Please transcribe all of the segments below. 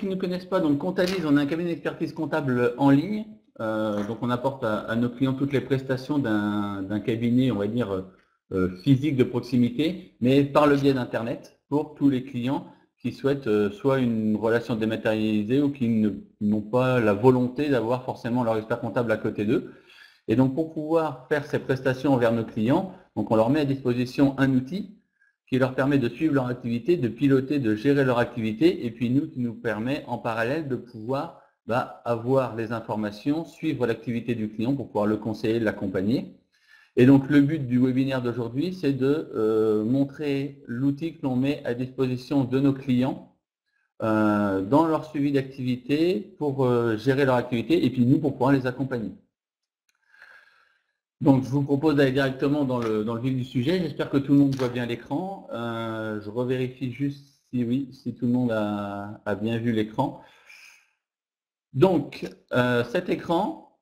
qui ne connaissent pas, donc Comptalise, on a un cabinet d'expertise comptable en ligne. Donc on apporte à nos clients toutes les prestations d'un cabinet, on va dire, physique de proximité, mais par le biais d'Internet, pour tous les clients qui souhaitent soit une relation dématérialisée ou qui n'ont pas la volonté d'avoir forcément leur expert comptable à côté d'eux. Et donc pour pouvoir faire ces prestations envers nos clients, donc on leur met à disposition un outil qui leur permet de suivre leur activité, de piloter, de gérer leur activité, et puis qui nous permet en parallèle de pouvoir avoir les informations, suivre l'activité du client pour pouvoir le conseiller, l'accompagner. Et donc le but du webinaire d'aujourd'hui, c'est de montrer l'outil que l'on met à disposition de nos clients dans leur suivi d'activité pour gérer leur activité et puis nous pour pouvoir les accompagner. Donc je vous propose d'aller directement dans le vif du sujet. J'espère que tout le monde voit bien l'écran. Je revérifie juste si tout le monde a bien vu l'écran. Donc cet écran,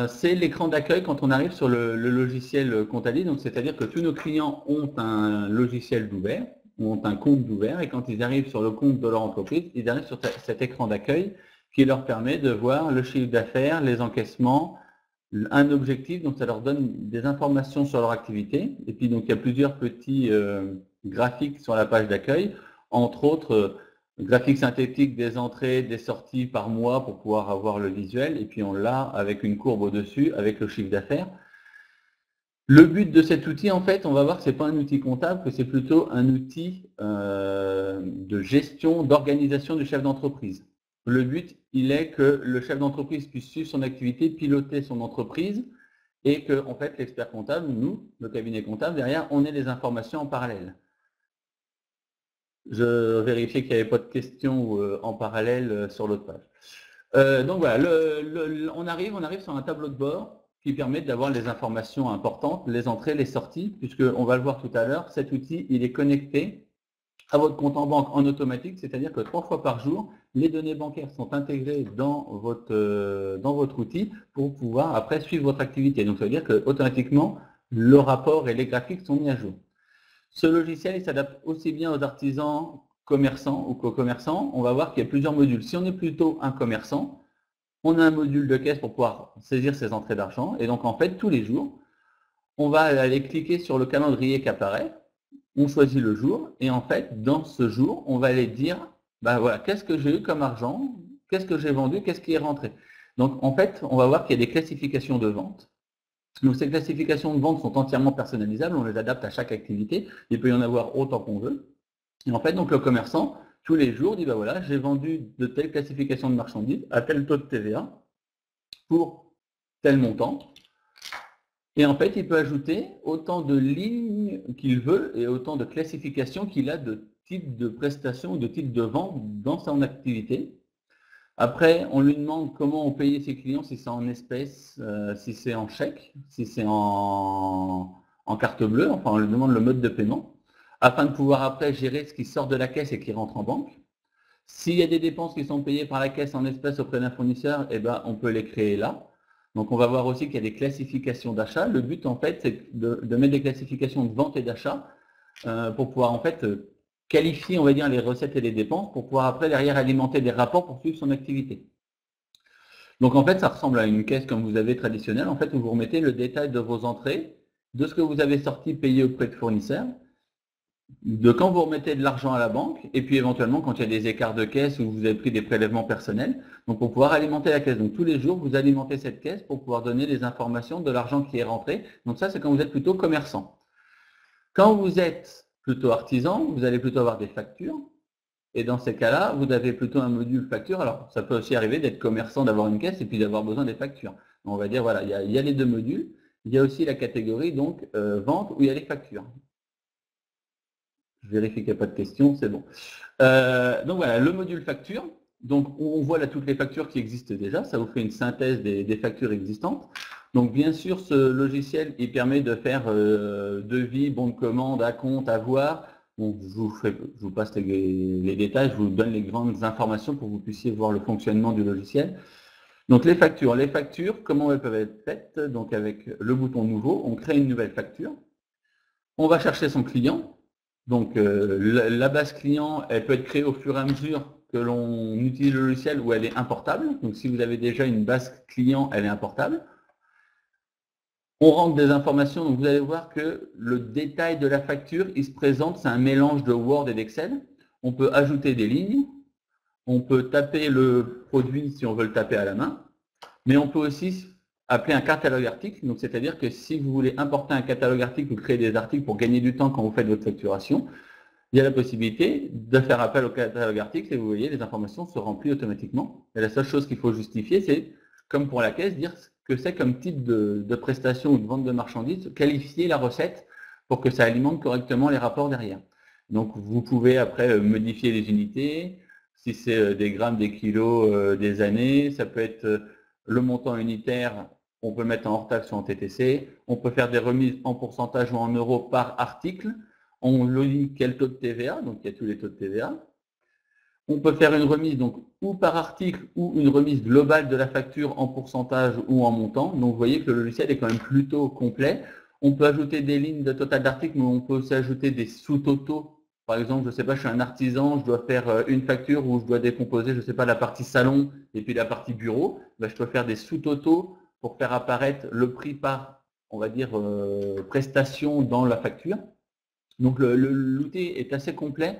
c'est l'écran d'accueil quand on arrive sur le logiciel Comptalise. Donc c'est-à-dire que tous nos clients ont un logiciel d'ouvert, ont un compte d'ouvert, et quand ils arrivent sur le compte de leur entreprise, ils arrivent sur cet écran d'accueil qui leur permet de voir le chiffre d'affaires, les encaissements, un objectif, donc ça leur donne des informations sur leur activité. Et puis donc il y a plusieurs petits graphiques sur la page d'accueil, entre autres graphiques synthétiques des entrées, des sorties par mois pour pouvoir avoir le visuel, et puis on l'a avec une courbe au-dessus avec le chiffre d'affaires. Le but de cet outil, en fait, on va voir que ce n'est pas un outil comptable, que c'est plutôt un outil de gestion, d'organisation du chef d'entreprise. Le but, il est que le chef d'entreprise puisse suivre son activité, piloter son entreprise, et que, en fait, l'expert comptable, nous, le cabinet comptable, derrière, on ait les informations en parallèle. Je vérifiais qu'il n'y avait pas de questions en parallèle sur l'autre page. Donc voilà, on arrive sur un tableau de bord qui permet d'avoir les informations importantes, les entrées, les sorties, puisqu'on va le voir tout à l'heure, cet outil, il est connecté à votre compte en banque en automatique, c'est-à-dire que 3 fois par jour, les données bancaires sont intégrées dans votre outil pour pouvoir après suivre votre activité. Donc ça veut dire que automatiquement, le rapport et les graphiques sont mis à jour. Ce logiciel, il s'adapte aussi bien aux artisans, commerçants ou qu'aux commerçants. On va voir qu'il y a plusieurs modules. Si on est plutôt un commerçant, on a un module de caisse pour pouvoir saisir ses entrées d'argent. Et donc, en fait, tous les jours, on va aller cliquer sur le calendrier qui apparaît. On choisit le jour. Et en fait, dans ce jour, on va aller dire, voilà, qu'est-ce que j'ai eu comme argent? Qu'est-ce que j'ai vendu? Qu'est-ce qui est rentré? Donc, en fait, on va voir qu'il y a des classifications de vente. Donc, ces classifications de vente sont entièrement personnalisables. On les adapte à chaque activité. Il peut y en avoir autant qu'on veut. Et en fait, donc, le commerçant, tous les jours, dit, voilà, j'ai vendu de telle classification de marchandises à tel taux de TVA pour tel montant. Et en fait, il peut ajouter autant de lignes qu'il veut et autant de classifications qu'il a de types de prestations ou de types de vente dans son activité. Après, on lui demande comment on payait ses clients, si c'est en espèces, si c'est en chèque, si c'est en carte bleue, enfin on lui demande le mode de paiement, afin de pouvoir après gérer ce qui sort de la caisse et qui rentre en banque. S'il y a des dépenses qui sont payées par la caisse en espèces auprès d'un fournisseur, on peut les créer là. Donc on va voir aussi qu'il y a des classifications d'achat. Le but en fait, c'est de mettre des classifications de vente et d'achat pour pouvoir en fait qualifier, on va dire, les recettes et les dépenses pour pouvoir après derrière alimenter des rapports pour suivre son activité. Donc en fait, ça ressemble à une caisse comme vous avez traditionnelle, en fait, où vous remettez le détail de vos entrées, de ce que vous avez sorti payé auprès de fournisseurs, de quand vous remettez de l'argent à la banque, et puis éventuellement quand il y a des écarts de caisse ou vous avez pris des prélèvements personnels, donc pour pouvoir alimenter la caisse. Donc tous les jours, vous alimentez cette caisse pour pouvoir donner les informations de l'argent qui est rentré. Donc ça, c'est quand vous êtes plutôt commerçant. Quand vous êtes plutôt artisan, vous allez plutôt avoir des factures. Et dans ces cas-là, vous avez plutôt un module facture. Alors, ça peut aussi arriver d'être commerçant, d'avoir une caisse et puis d'avoir besoin des factures. On va dire, voilà, il y a les deux modules. Il y a aussi la catégorie, donc, vente, où il y a les factures. Je vérifie qu'il n'y a pas de questions, c'est bon. Donc voilà, le module facture. Donc, on voit là toutes les factures qui existent déjà. Ça vous fait une synthèse des factures existantes. Donc, bien sûr, ce logiciel, il permet de faire devis, bon de commande, acompte, avoir. Bon, je vous passe les détails, je vous donne les grandes informations pour que vous puissiez voir le fonctionnement du logiciel. Donc, les factures, comment elles peuvent être faites? Donc, avec le bouton nouveau, on crée une nouvelle facture. On va chercher son client. Donc, la base client, elle peut être créée au fur et à mesure que l'on utilise le logiciel où elle est importable. Donc si vous avez déjà une base client, elle est importable. On rentre des informations, donc vous allez voir que le détail de la facture, il se présente, c'est un mélange de Word et d'Excel. On peut ajouter des lignes, on peut taper le produit si on veut le taper à la main, mais on peut aussi appeler un catalogue article. Donc c'est-à-dire que si vous voulez importer un catalogue article ou créer des articles pour gagner du temps quand vous faites votre facturation, il y a la possibilité de faire appel au catalogue article et vous voyez, les informations se remplissent automatiquement. Et la seule chose qu'il faut justifier, c'est, comme pour la caisse, dire ce que c'est comme type de prestation ou de vente de marchandises, qualifier la recette pour que ça alimente correctement les rapports derrière. Donc vous pouvez après modifier les unités, si c'est des grammes, des kilos, des années, ça peut être le montant unitaire, on peut le mettre en hors-taxe ou en TTC, on peut faire des remises en pourcentage ou en euros par article, on lit quel taux de TVA, donc il y a tous les taux de TVA. On peut faire une remise donc ou par article ou une remise globale de la facture en pourcentage ou en montant. Donc vous voyez que le logiciel est quand même plutôt complet. On peut ajouter des lignes de total d'articles, mais on peut aussi ajouter des sous-totaux. Par exemple, je ne sais pas, je suis un artisan, je dois faire une facture où je dois décomposer, je ne sais pas, la partie salon et puis la partie bureau. Ben, je dois faire des sous-totaux pour faire apparaître le prix par, on va dire, prestation dans la facture. Donc l'outil est assez complet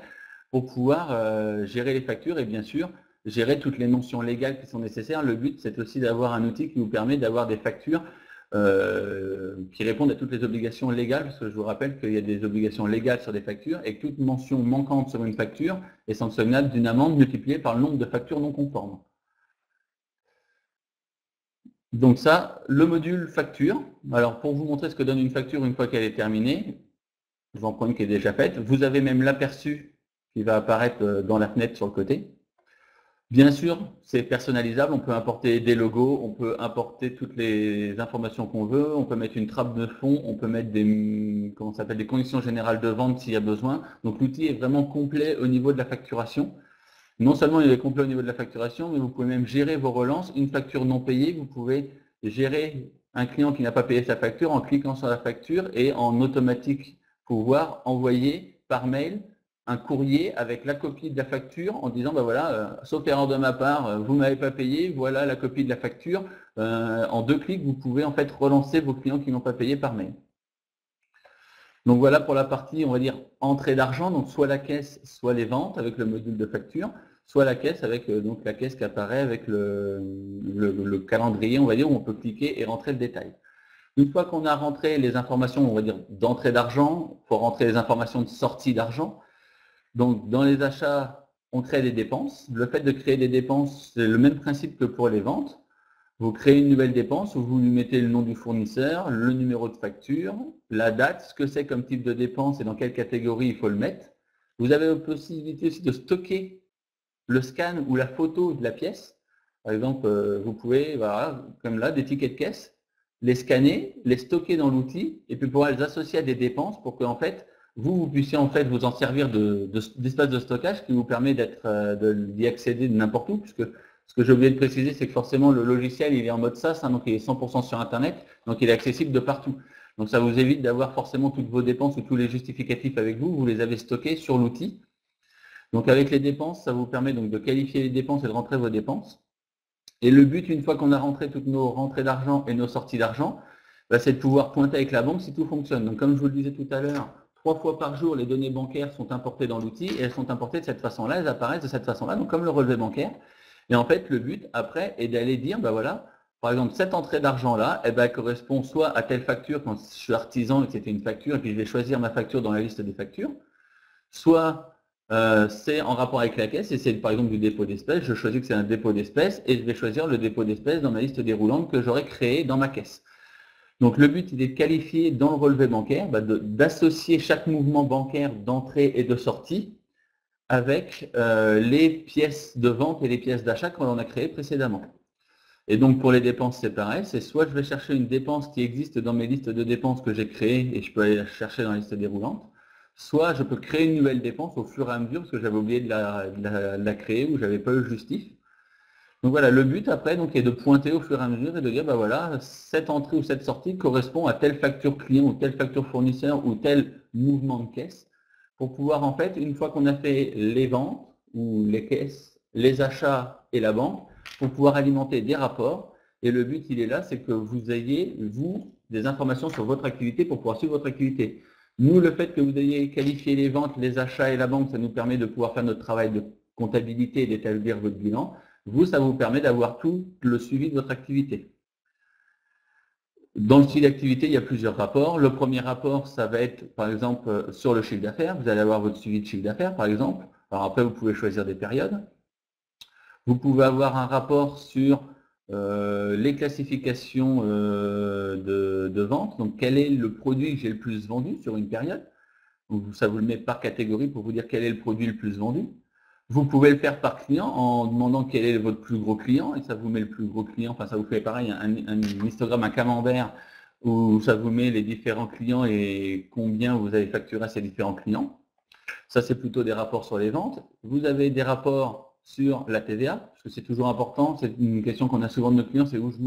pour pouvoir gérer les factures et bien sûr gérer toutes les mentions légales qui sont nécessaires. Le but, c'est aussi d'avoir un outil qui vous permet d'avoir des factures qui répondent à toutes les obligations légales, parce que je vous rappelle qu'il y a des obligations légales sur des factures et que toute mention manquante sur une facture est sanctionnable d'une amende multipliée par le nombre de factures non conformes. Donc ça, le module facture. Alors pour vous montrer ce que donne une facture une fois qu'elle est terminée, je vais en prendre une qui est déjà faite. Vous avez même l'aperçu qui va apparaître dans la fenêtre sur le côté. Bien sûr, c'est personnalisable, on peut importer des logos, on peut importer toutes les informations qu'on veut, on peut mettre une trappe de fond, on peut mettre des, comment ça s'appelle, des conditions générales de vente s'il y a besoin. Donc l'outil est vraiment complet au niveau de la facturation. Non seulement il est complet au niveau de la facturation, mais vous pouvez même gérer vos relances. Une facture non payée, vous pouvez gérer un client qui n'a pas payé sa facture en cliquant sur la facture et en automatique pouvoir envoyer par mail un courrier avec la copie de la facture en disant ben voilà, sauf erreur de ma part, vous ne m'avez pas payé, voilà la copie de la facture. En 2 clics, vous pouvez en fait relancer vos clients qui n'ont pas payé par mail. Donc voilà pour la partie, on va dire, entrée d'argent, donc soit la caisse, soit les ventes avec le module de facture, soit la caisse avec donc la caisse qui apparaît avec le calendrier, on va dire, où on peut cliquer et rentrer le détail. Une fois qu'on a rentré les informations, on va dire, d'entrée d'argent, il faut rentrer les informations de sortie d'argent. Donc dans les achats, on crée des dépenses. Le fait de créer des dépenses, c'est le même principe que pour les ventes. Vous créez une nouvelle dépense où vous lui mettez le nom du fournisseur, le numéro de facture, la date, ce que c'est comme type de dépense et dans quelle catégorie il faut le mettre. Vous avez la possibilité aussi de stocker le scan ou la photo de la pièce. Par exemple, vous pouvez, voilà, comme là, des tickets de caisse, les scanner, les stocker dans l'outil et puis pouvoir les associer à des dépenses pour que en fait, vous puissiez en fait vous en servir d'espace de stockage qui vous permet d'y accéder de n'importe où, puisque ce que j'ai oublié de préciser, c'est que forcément le logiciel il est en mode SaaS, donc il est 100% sur Internet, donc il est accessible de partout. Donc ça vous évite d'avoir forcément toutes vos dépenses ou tous les justificatifs avec vous, vous les avez stockés sur l'outil. Donc avec les dépenses, ça vous permet donc de qualifier les dépenses et de rentrer vos dépenses. Et le but, une fois qu'on a rentré toutes nos rentrées d'argent et nos sorties d'argent, bah, c'est de pouvoir pointer avec la banque si tout fonctionne. Donc comme je vous le disais tout à l'heure, 3 fois par jour, les données bancaires sont importées dans l'outil et elles sont importées de cette façon-là, elles apparaissent de cette façon-là, donc comme le relevé bancaire. Et en fait, le but après est d'aller dire, bah voilà, par exemple, cette entrée d'argent-là, eh ben, elle correspond soit à telle facture quand je suis artisan et que c'était une facture, et puis je vais choisir ma facture dans la liste des factures, soit c'est en rapport avec la caisse, et c'est par exemple du dépôt d'espèces, je choisis que c'est un dépôt d'espèces, et je vais choisir le dépôt d'espèces dans ma liste déroulante que j'aurais créé dans ma caisse. Donc le but, il est de qualifier dans le relevé bancaire, bah, d'associer chaque mouvement bancaire d'entrée et de sortie avec les pièces de vente et les pièces d'achat qu'on a créées précédemment. Et donc pour les dépenses, c'est pareil, c'est soit je vais chercher une dépense qui existe dans mes listes de dépenses que j'ai créées et je peux aller la chercher dans la liste déroulante, soit je peux créer une nouvelle dépense au fur et à mesure parce que j'avais oublié de la créer ou j'avais pas eu le justif. Donc voilà, le but après donc, est de pointer au fur et à mesure et de dire, bah voilà, cette entrée ou cette sortie correspond à telle facture client ou telle facture fournisseur ou tel mouvement de caisse pour pouvoir en fait, une fois qu'on a fait les ventes ou les caisses les achats et la banque pour pouvoir alimenter des rapports. Et le but, il est là, c'est que vous ayez, vous, des informations sur votre activité pour pouvoir suivre votre activité. Nous, le fait que vous ayez qualifié les ventes, les achats et la banque, ça nous permet de pouvoir faire notre travail de comptabilité et d'établir votre bilan. Vous, ça vous permet d'avoir tout le suivi de votre activité. Dans le suivi d'activité, il y a plusieurs rapports. Le premier rapport, ça va être, par exemple, sur le chiffre d'affaires. Vous allez avoir votre suivi de chiffre d'affaires, par exemple. Alors après, vous pouvez choisir des périodes. Vous pouvez avoir un rapport sur les classifications de vente. Donc, quel est le produit que j'ai le plus vendu sur une période? Ça vous le met par catégorie pour vous dire quel est le produit le plus vendu. Vous pouvez le faire par client en demandant quel est votre plus gros client, et ça vous met le plus gros client, enfin ça vous fait pareil, un histogramme, un camembert, où ça vous met les différents clients et combien vous avez facturé à ces différents clients. Ça, c'est plutôt des rapports sur les ventes. Vous avez des rapports sur la TVA, parce que c'est toujours important, c'est une question qu'on a souvent de nos clients, c'est où je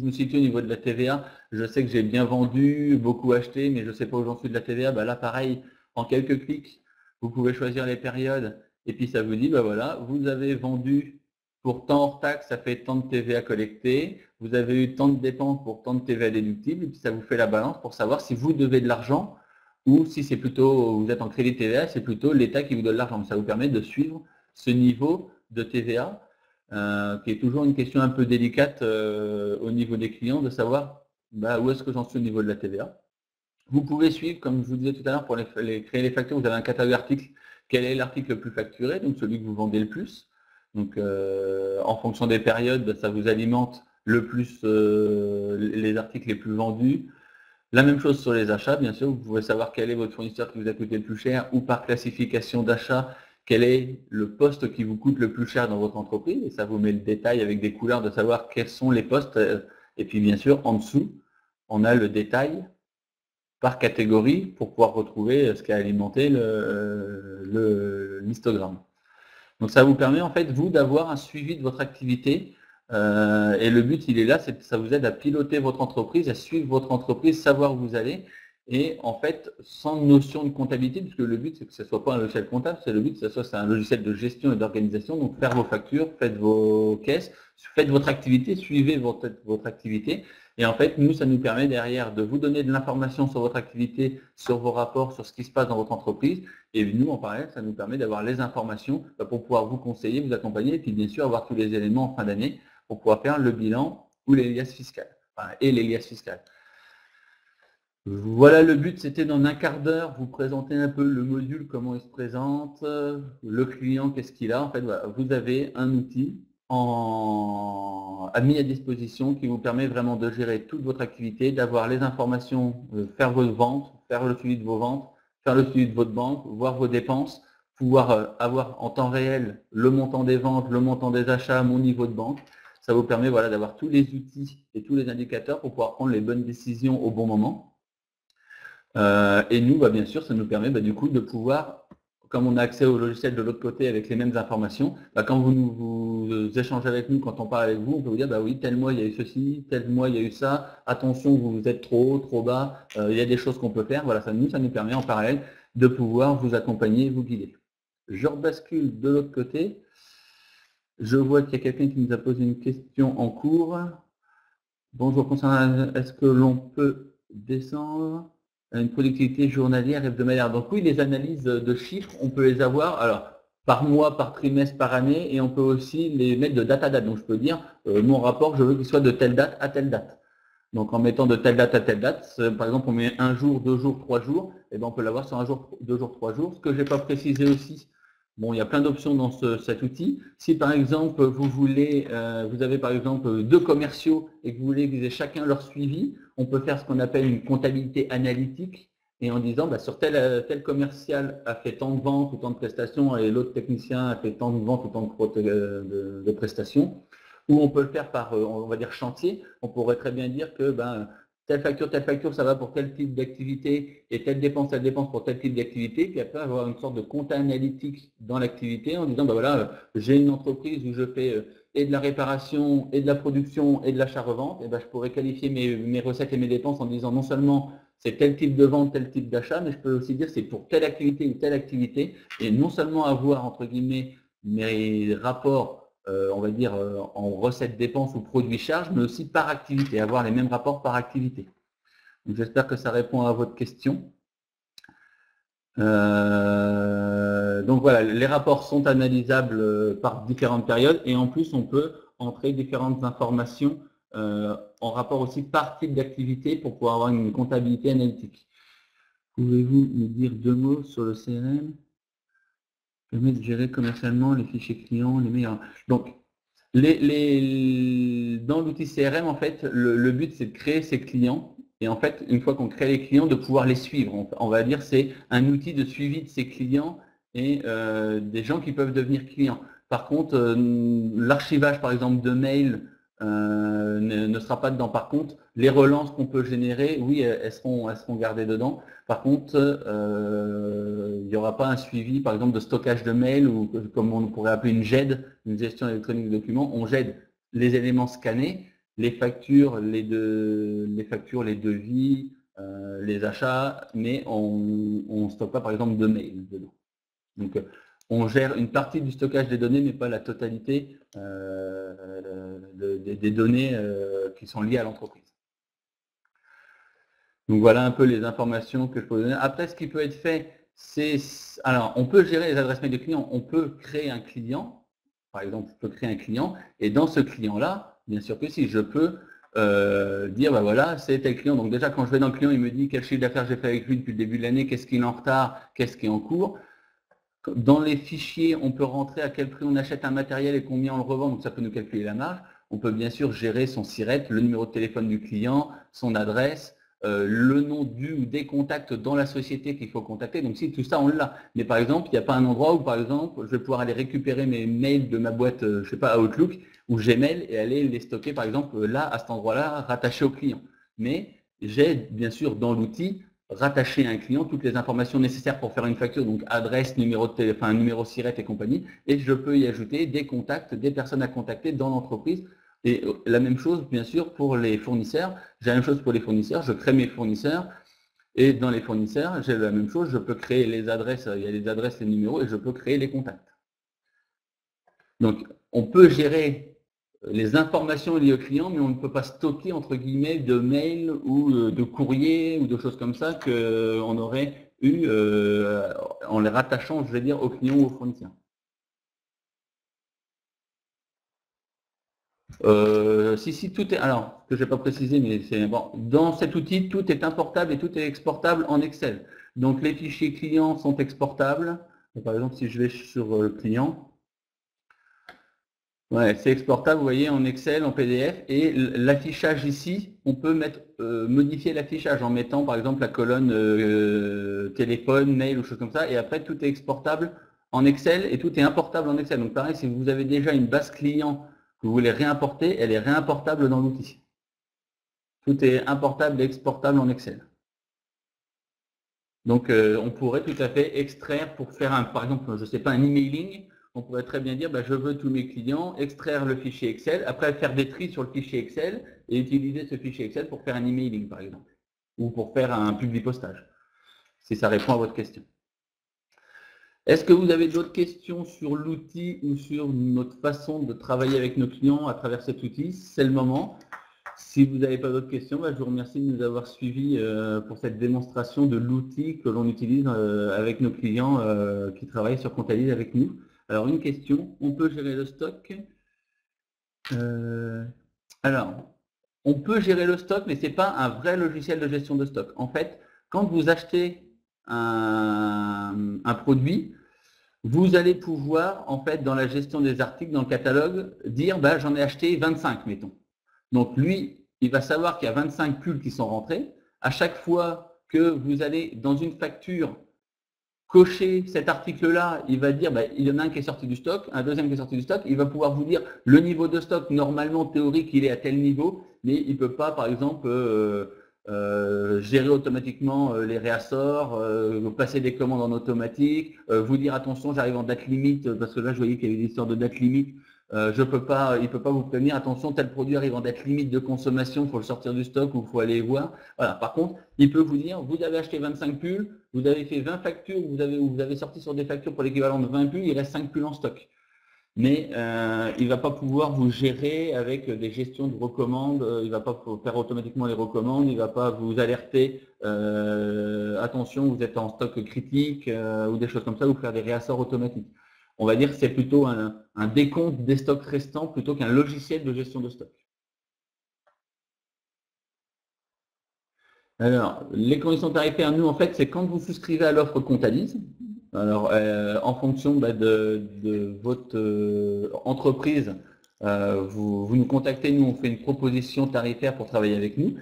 me situe au niveau de la TVA. Je sais que j'ai bien vendu, beaucoup acheté, mais je ne sais pas où j'en suis de la TVA. Bah là, pareil, en quelques clics, vous pouvez choisir les périodes, et puis ça vous dit, bah voilà, vous avez vendu pour tant hors taxe, ça fait tant de TVA collecté, vous avez eu tant de dépenses pour tant de TVA déductible, et puis ça vous fait la balance pour savoir si vous devez de l'argent ou si c'est plutôt, vous êtes en crédit TVA, c'est plutôt l'État qui vous donne l'argent. Ça vous permet de suivre ce niveau de TVA, qui est toujours une question un peu délicate au niveau des clients, de savoir où est-ce que j'en suis au niveau de la TVA. Vous pouvez suivre, comme je vous disais tout à l'heure, pour créer les factures, vous avez un catalogue d'articles. Quel est l'article le plus facturé? Donc celui que vous vendez le plus. Donc en fonction des périodes, ça vous alimente le plus les articles les plus vendus. La même chose sur les achats, bien sûr, vous pouvez savoir quel est votre fournisseur qui vous a coûté le plus cher ou par classification d'achat, quel est le poste qui vous coûte le plus cher dans votre entreprise, et ça vous met le détail avec des couleurs de savoir quels sont les postes. Et puis bien sûr, en dessous, on a le détail par catégorie pour pouvoir retrouver ce qui a alimenté l'histogramme. Donc ça vous permet en fait, vous, d'avoir un suivi de votre activité. Et le but, il est là, c'est que ça vous aide à piloter votre entreprise, à suivre votre entreprise, savoir où vous allez. Et en fait, sans notion de comptabilité, puisque le but, c'est que ce ne soit pas un logiciel comptable, c'est le but, que ce soit un logiciel de gestion et d'organisation. Donc, faire vos factures, faites vos caisses, faites votre activité, suivez votre activité. Et en fait, nous, ça nous permet derrière de vous donner de l'information sur votre activité, sur vos rapports, sur ce qui se passe dans votre entreprise. Et nous, en parallèle, ça nous permet d'avoir les informations pour pouvoir vous conseiller, vous accompagner, et puis bien sûr, avoir tous les éléments en fin d'année pour pouvoir faire le bilan ou les liasses fiscales, et les liasses fiscales. Voilà, le but, c'était dans un quart d'heure, vous présenter un peu le module, comment il se présente, le client, qu'est-ce qu'il a. En fait, voilà, vous avez un outil mis à disposition qui vous permet vraiment de gérer toute votre activité, d'avoir les informations, faire vos ventes, faire le suivi de vos ventes, faire le suivi de votre banque, voir vos dépenses, pouvoir avoir en temps réel le montant des ventes, le montant des achats, mon niveau de banque. Ça vous permet voilà, d'avoir tous les outils et tous les indicateurs pour pouvoir prendre les bonnes décisions au bon moment. Et nous, bien sûr, ça nous permet du coup de pouvoir, comme on a accès au logiciel de l'autre côté avec les mêmes informations, quand vous échangez avec nous, quand on parle avec vous, on peut vous dire, oui, tel mois il y a eu ceci, tel mois il y a eu ça, attention, vous êtes trop haut, trop bas, il y a des choses qu'on peut faire. Voilà, ça nous permet en parallèle de pouvoir vous accompagner, vous guider. Je rebascule de l'autre côté. Je vois qu'il y a quelqu'un qui nous a posé une question en cours. Bonjour, concernant est-ce que l'on peut descendre une productivité journalière, hebdomadaire? Donc oui, les analyses de chiffres, on peut les avoir alors par mois, par trimestre, par année, et on peut aussi les mettre de date à date. Donc je peux dire, mon rapport, je veux qu'il soit de telle date à telle date. Donc en mettant de telle date à telle date, par exemple on met un jour, 2 jours, 3 jours, et on peut l'avoir sur un jour, 2 jours, 3 jours. Ce que je n'ai pas précisé aussi, bon, il y a plein d'options dans cet outil. Si par exemple vous voulez, vous avez par exemple 2 commerciaux et que vous voulez qu'ils aient chacun leur suivi, on peut faire ce qu'on appelle une comptabilité analytique, et en disant sur tel commercial a fait tant de ventes ou tant de prestations et l'autre technicien a fait tant de ventes ou tant de prestations. Ou on peut le faire par, on va dire, chantier. On pourrait très bien dire que telle facture, ça va pour tel type d'activité et telle dépense pour tel type d'activité. Puis après, avoir une sorte de compta analytique dans l'activité en disant, voilà, j'ai une entreprise où je fais et de la réparation, et de la production, et de l'achat-revente. Et je pourrais qualifier mes recettes et mes dépenses en disant non seulement c'est tel type de vente, tel type d'achat, mais je peux aussi dire c'est pour telle activité ou telle activité. Et non seulement avoir, entre guillemets, mes rapports, on va dire, en recettes dépenses ou produits charges, mais aussi par activité, avoir les mêmes rapports par activité. J'espère que ça répond à votre question. Donc voilà, les rapports sont analysables par différentes périodes et en plus on peut entrer différentes informations en rapport aussi par type d'activité pour pouvoir avoir une comptabilité analytique. Pouvez-vous nous dire 2 mots sur le CRM? Permet de gérer commercialement les fichiers clients, les meilleurs. Donc, dans l'outil CRM, en fait, le but c'est de créer ses clients. Et en fait, une fois qu'on crée les clients, de pouvoir les suivre. On va dire c'est un outil de suivi de ses clients et des gens qui peuvent devenir clients. Par contre, l'archivage, par exemple, de mails ne sera pas dedans. Par contre, les relances qu'on peut générer, oui, elles seront gardées dedans. Par contre, il n'y aura pas un suivi, par exemple, de stockage de mails ou comme on pourrait appeler une GED, une gestion électronique de documents. On GED les éléments scannés, les factures, les devis, les achats, mais on ne stocke pas, par exemple, de mails dedans. Donc, on gère une partie du stockage des données, mais pas la totalité des données qui sont liées à l'entreprise. Donc voilà un peu les informations que je peux vous donner. Après, ce qui peut être fait, c'est... Alors, on peut gérer les adresses mail de clients. On peut créer un client. Par exemple, je peux créer un client. Et dans ce client-là, bien sûr que si, je peux dire, bah voilà, c'est tel client. Donc déjà, quand je vais dans le client, il me dit quel chiffre d'affaires j'ai fait avec lui depuis le début de l'année, qu'est-ce qu'il est en retard, qu'est-ce qui est en cours. Dans les fichiers, on peut rentrer à quel prix on achète un matériel et combien on le revend. Donc ça peut nous calculer la marge. On peut bien sûr gérer son SIRET, le numéro de téléphone du client, son adresse, le nom du ou des contacts dans la société qu'il faut contacter. Donc si tout ça on l'a. Mais par exemple, il n'y a pas un endroit où par exemple je vais pouvoir aller récupérer mes mails de ma boîte, je sais pas, Outlook ou Gmail et aller les stocker par exemple là, à cet endroit-là, rattaché au client. Mais j'ai bien sûr dans l'outil rattaché à un client toutes les informations nécessaires pour faire une facture, donc adresse, numéro de téléphone, numéro SIRET et compagnie, et je peux y ajouter des contacts, des personnes à contacter dans l'entreprise. Et la même chose, bien sûr, pour les fournisseurs. J'ai la même chose pour les fournisseurs, je crée mes fournisseurs, et dans les fournisseurs, j'ai la même chose, je peux créer les adresses, il y a les adresses, les numéros, et je peux créer les contacts. Donc, on peut gérer les informations liées au client, mais on ne peut pas stocker, entre guillemets, de mails ou de courriers ou de choses comme ça qu'on aurait eu en les rattachant, je vais dire, au client ou au fournisseur. Si, tout est. Alors, ce que je n'ai pas précisé, mais c'est bon. Dans cet outil, tout est importable et tout est exportable en Excel. Donc, les fichiers clients sont exportables. Par exemple, si je vais sur le client, ouais, c'est exportable, vous voyez, en Excel, en PDF. Et l'affichage ici, on peut modifier l'affichage en mettant, par exemple, la colonne téléphone, mail ou choses comme ça. Et après, tout est exportable en Excel et tout est importable en Excel. Donc, pareil, si vous avez déjà une base client que vous voulez réimporter, elle est réimportable dans l'outil. Tout est importable et exportable en Excel. Donc, on pourrait tout à fait extraire pour faire, par exemple, je ne sais pas, un emailing. On pourrait très bien dire, bah, je veux tous mes clients, extraire le fichier Excel, après faire des tris sur le fichier Excel et utiliser ce fichier Excel pour faire un emailing, par exemple, ou pour faire un publipostage, si ça répond à votre question. Est-ce que vous avez d'autres questions sur l'outil ou sur notre façon de travailler avec nos clients à travers cet outil? C'est le moment. Si vous n'avez pas d'autres questions, je vous remercie de nous avoir suivis pour cette démonstration de l'outil que l'on utilise avec nos clients qui travaillent sur Comptalise avec nous. Alors, une question, on peut gérer le stock? Alors, on peut gérer le stock, mais ce n'est pas un vrai logiciel de gestion de stock. En fait, quand vous achetez un produit, vous allez pouvoir, en fait, dans la gestion des articles, dans le catalogue, dire j'en ai acheté 25, mettons. Donc lui, il va savoir qu'il y a 25 pulls qui sont rentrés. À chaque fois que vous allez dans une facture cocher cet article-là, il va dire il y en a un qui est sorti du stock, un deuxième qui est sorti du stock. Il va pouvoir vous dire le niveau de stock, normalement théorique, il est à tel niveau, mais il ne peut pas, par exemple, gérer automatiquement les réassorts, passer des commandes en automatique, vous dire attention, j'arrive en date limite, parce que là je voyais qu'il y avait des histoires de date limite. Il ne peut pas vous prévenir, attention, tel produit arrive en date limite de consommation, il faut le sortir du stock ou il faut aller voir. Voilà. Par contre, il peut vous dire, vous avez acheté 25 pulls, vous avez fait 20 factures, vous avez sorti sur des factures pour l'équivalent de 20 pulls, il reste 5 pulls en stock. mais il ne va pas pouvoir vous gérer avec des gestions de recommandes, il ne va pas faire automatiquement les recommandes, il ne va pas vous alerter, attention, vous êtes en stock critique, ou des choses comme ça, ou faire des réassorts automatiques. On va dire que c'est plutôt un décompte des stocks restants plutôt qu'un logiciel de gestion de stock. Alors, les conditions tarifaires, nous, en fait, c'est quand vous souscrivez à l'offre Comptalise. Alors, en fonction de votre entreprise, vous nous contactez, nous, on fait une proposition tarifaire pour travailler avec nous.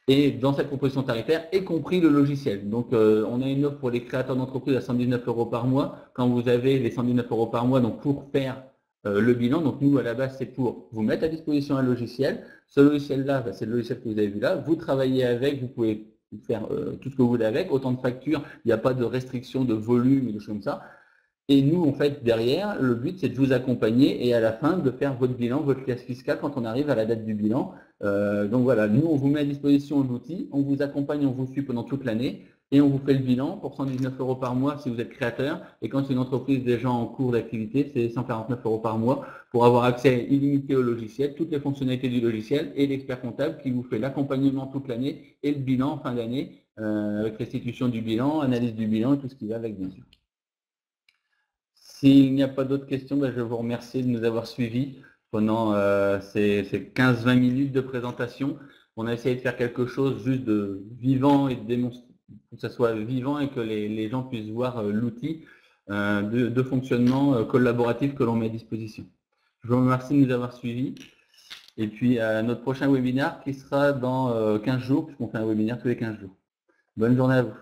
Et dans cette proposition tarifaire, y compris le logiciel. Donc, on a une offre pour les créateurs d'entreprise à 119 € par mois. Quand vous avez les 119 € par mois, donc pour faire le bilan, donc nous, à la base, c'est pour vous mettre à disposition un logiciel. Ce logiciel-là, c'est le logiciel que vous avez vu là. Vous travaillez avec, vous pouvez faire tout ce que vous voulez avec, autant de factures, il n'y a pas de restriction de volume et des choses comme ça. Et nous, en fait, derrière, le but, c'est de vous accompagner et à la fin, de faire votre bilan, votre liasse fiscale quand on arrive à la date du bilan. Donc voilà, nous, on vous met à disposition l'outil, on vous accompagne, on vous suit pendant toute l'année et on vous fait le bilan pour 119 € par mois si vous êtes créateur. Et quand c'est une entreprise déjà en cours d'activité, c'est 149 € par mois pour avoir accès illimité au logiciel, toutes les fonctionnalités du logiciel et l'expert comptable qui vous fait l'accompagnement toute l'année et le bilan en fin d'année avec restitution du bilan, analyse du bilan et tout ce qui va avec, bien sûr. S'il n'y a pas d'autres questions, je vous remercie de nous avoir suivis pendant ces 15-20 minutes de présentation. On a essayé de faire quelque chose juste de vivant et de démontrer que ça soit vivant et que les gens puissent voir l'outil de fonctionnement collaboratif que l'on met à disposition. Je vous remercie de nous avoir suivis. Et puis à notre prochain webinaire qui sera dans 15 jours, puisqu'on fait un webinaire tous les 15 jours. Bonne journée à vous.